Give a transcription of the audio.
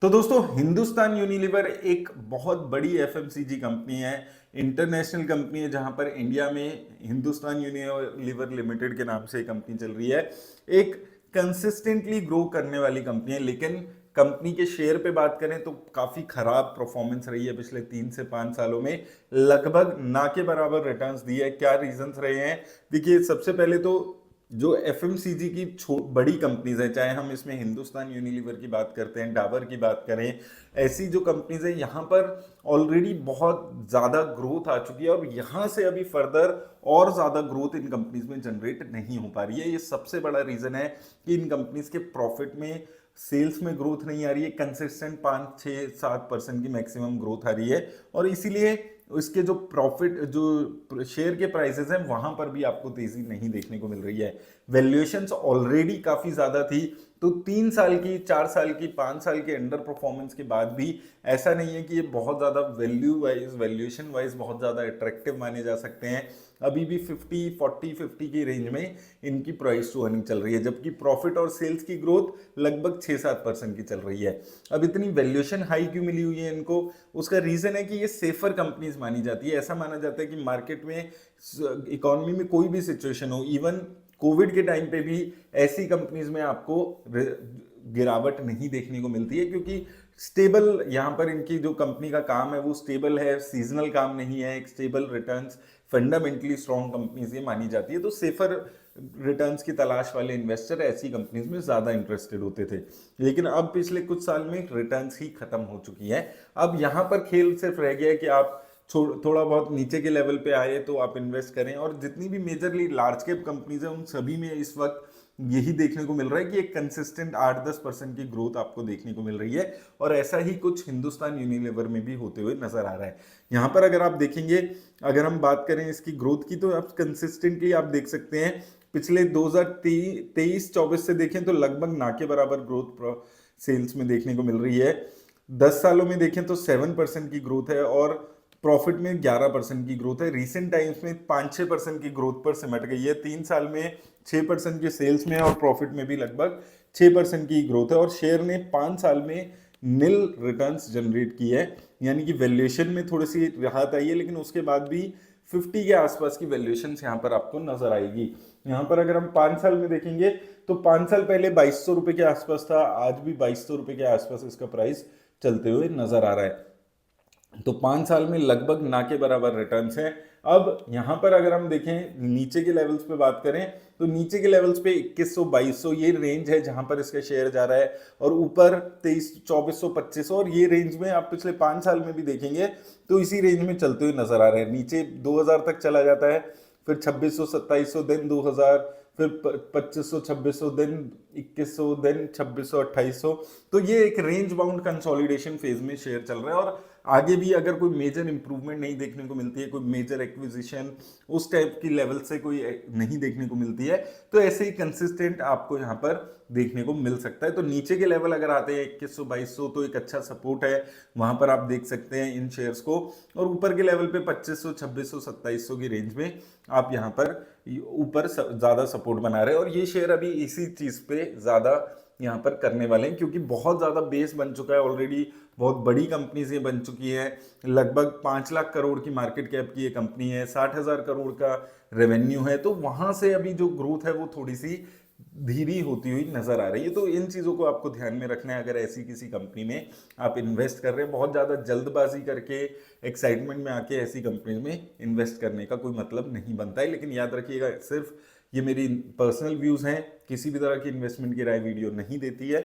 तो दोस्तों हिंदुस्तान यूनिलीवर एक बहुत बड़ी एफएमसीजी कंपनी है। इंटरनेशनल कंपनी है जहां पर इंडिया में हिंदुस्तान यूनिलीवर लिमिटेड के नाम से एक कंपनी चल रही है। एक कंसिस्टेंटली ग्रो करने वाली कंपनी है, लेकिन कंपनी के शेयर पे बात करें तो काफी खराब परफॉर्मेंस रही है पिछले 3 से 5 सालों में। लगभग ना के बराबर रिटर्न्स दिए। क्या रीजंस रहे हैं? देखिए, सबसे पहले तो जो एफएमसीजी की बड़ी कंपनीज है, चाहे हम इसमें हिंदुस्तान यूनिलीवर की बात करते हैं, डाबर की बात करें, ऐसी जो कंपनीज है यहाँ पर ऑलरेडी बहुत ज़्यादा ग्रोथ आ चुकी है और यहाँ से अभी फर्दर और ज़्यादा ग्रोथ इन कंपनीज में जनरेट नहीं हो पा रही है। ये सबसे बड़ा रीज़न है कि इन कंपनीज के प्रॉफिट में, सेल्स में ग्रोथ नहीं आ रही है। कंसिस्टेंट 5 6 7% की मैक्सिमम ग्रोथ आ रही है और इसीलिए इसके जो प्रॉफिट, जो शेयर के प्राइसेस हैं, वहां पर भी आपको तेजी नहीं देखने को मिल रही है। वैल्यूएशंस ऑलरेडी काफी ज्यादा थी, तो 3 साल की, 4 साल की, 5 साल के अंडर परफॉर्मेंस के बाद भी ऐसा नहीं है कि ये बहुत ज्यादा वैल्यू वाइज, वैल्यूएशन वाइज बहुत ज्यादा अट्रैक्टिव माने जा सकते हैं। अभी भी 50 40 50 की रेंज में इनकी प्राइस टू अर्निंग चल रही है, जबकि प्रॉफिट और सेल्स की ग्रोथ लगभग 6 7% की चल रही है। अब इतनी वैल्यूएशन हाई क्यों मिली हुई है इनको? उसका रीजन है कि ये सेफर कंपनीज मानी जाती है। ऐसा माना जाता है कि मार्केट में, इकोनॉमी में कोई भी सिचुएशन हो, इवन कोविड के टाइम पे भी ऐसी कंपनीज में आपको गिरावट नहीं देखने को मिलती है, क्योंकि स्टेबल, यहाँ पर इनकी जो कंपनी का काम है वो स्टेबल है, सीजनल काम नहीं है, एक stable returns, fundamentally strong companies ये मानी जाती है। तो सेफर रिटर्न्स की तलाश वाले इन्वेस्टर ऐसी कंपनीज में ज्यादा इंटरेस्टेड होते थे, लेकिन अब पिछले कुछ साल में रिटर्न्स ही खत्म हो चुकी है। अब यहाँ पर खेल सिर्फ रह गया है कि आप थोड़ा बहुत नीचे के लेवल पे आए तो आप इन्वेस्ट करें, और जितनी भी मेजरली लार्ज कैप कंपनीज है उन सभी में इस वक्त यही देखने को मिल रहा है कि एक कंसिस्टेंट 8 10% की ग्रोथ आपको देखने को मिल रही है। और ऐसा ही कुछ हिंदुस्तान यूनिलीवर में भी होते हुए नजर आ रहा है। यहाँ पर अगर आप देखेंगे, अगर हम बात करें इसकी ग्रोथ की, तो आप कंसिस्टेंटली आप देख सकते हैं पिछले 2023-24 से देखें तो लगभग ना के बराबर ग्रोथ सेल्स में देखने को मिल रही है। 10 सालों में देखें तो 7% की ग्रोथ है और प्रॉफिट में 11% की ग्रोथ है। रिसेंट टाइम्स में 5 6% की ग्रोथ पर सिमट गई है। 3 साल में 6% के सेल्स में और प्रॉफिट में भी लगभग 6% की ग्रोथ है, और शेयर ने 5 साल में नील रिटर्न्स जनरेट की है। यानी कि वैल्यूएशन में थोड़ी सी राहत आई है, लेकिन उसके बाद भी 50 के आसपास की वैल्यूएशन यहाँ पर आपको नजर आएगी। यहाँ पर अगर हम 5 साल में देखेंगे तो 5 साल पहले 2200 रुपए के आसपास था, आज भी 2200 रुपए के आसपास इसका प्राइस चलते हुए नजर आ रहा है। तो 5 साल में लगभग ना के बराबर रिटर्न्स हैं। अब यहां पर अगर हम देखें नीचे के लेवल्स पे बात करें, तो नीचे के लेवल्स पे 2100 2200 ये रेंज है जहां पर इसका शेयर जा रहा है, और ऊपर 23 2400 2500, और ये रेंज में आप पिछले 5 साल में भी देखेंगे तो इसी रेंज में चलते हुए नजर आ रहे हैं। नीचे 2000 तक चला जाता है, फिर 2600 2700, देन 2000, फिर 2500 2600, देन 2100, देन 2600 2800। तो ये एक रेंज बाउंड कंसोलिडेशन फेज में शेयर चल रहा है, और आगे भी अगर कोई मेजर इंप्रूवमेंट नहीं देखने को मिलती है, कोई मेजर एक्विजिशन उस टाइप की लेवल से कोई नहीं देखने को मिलती है, तो ऐसे ही कंसिस्टेंट आपको यहाँ पर देखने को मिल सकता है। तो नीचे के लेवल अगर आते हैं 2100 2200 तो एक अच्छा सपोर्ट है, वहां पर आप देख सकते हैं इन शेयर्स को। और ऊपर के लेवल पे 2500 2600 2700 की रेंज में आप यहाँ पर ऊपर ज्यादा सपोर्ट बना रहे हैं, और ये शेयर अभी इसी चीज पे ज्यादा यहाँ पर करने वाले हैं, क्योंकि बहुत ज्यादा बेस बन चुका है ऑलरेडी। बहुत बड़ी कंपनीज ये बन चुकी है। लगभग 5 लाख करोड़ की मार्केट कैप की ये कंपनी है, 60,000 करोड़ का रेवेन्यू है। तो वहां से अभी जो ग्रोथ है वो थोड़ी सी धीरी होती हुई नजर आ रही है। तो इन चीजों को आपको ध्यान में रखना है अगर ऐसी किसी कंपनी में आप इन्वेस्ट कर रहे हैं। बहुत ज्यादा जल्दबाजी करके, एक्साइटमेंट में आके ऐसी कंपनी में इन्वेस्ट करने का कोई मतलब नहीं बनता है। लेकिन याद रखिएगा, सिर्फ ये मेरी पर्सनल व्यूज हैं, किसी भी तरह की इन्वेस्टमेंट की राय वीडियो नहीं देती है।